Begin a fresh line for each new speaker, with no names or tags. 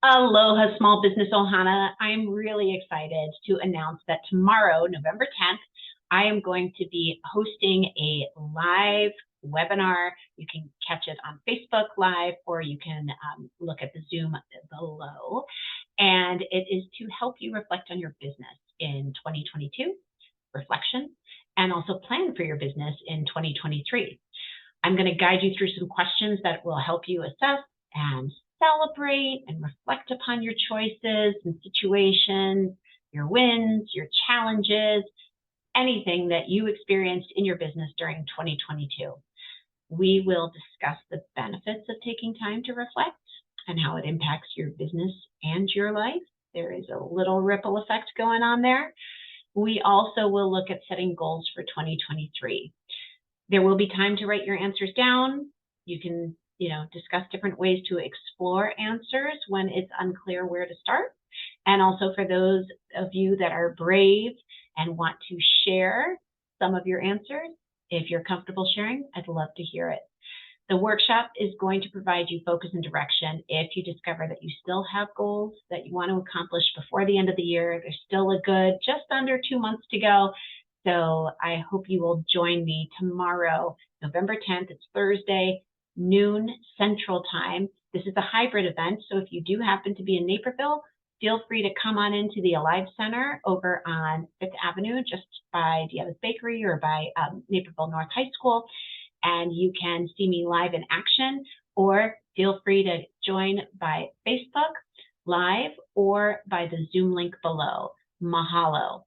Aloha, Small Business Ohana. I'm really excited to announce that tomorrow, November 10th, I am going to be hosting a live webinar. You can catch it on Facebook Live, or you can look at the Zoom below. And it is to help you reflect on your business in 2022, reflection, and also plan for your business in 2023. I'm going to guide you through some questions that will help you assess and celebrate and reflect upon your choices and situations, your wins, your challenges, anything that you experienced in your business during 2022. We will discuss the benefits of taking time to reflect and how it impacts your business and your life. There is a little ripple effect going on there. We also will look at setting goals for 2023. There will be time to write your answers down. You can, discuss different ways to explore answers when it's unclear where to start. And also for those of you that are brave and want to share some of your answers, if you're comfortable sharing, I'd love to hear it. The workshop is going to provide you focus and direction if you discover that you still have goals that you want to accomplish before the end of the year. There's still a good just under 2 months to go. So I hope you will join me tomorrow, November 10th. It's Thursday, noon Central Time. This is a hybrid event, so if you do happen to be in Naperville, feel free to come on into the Alive Center over on 5th Avenue, just by Diana's Bakery or by Naperville North High School, and you can see me live in action, or feel free to join by Facebook Live or by the Zoom link below. Mahalo.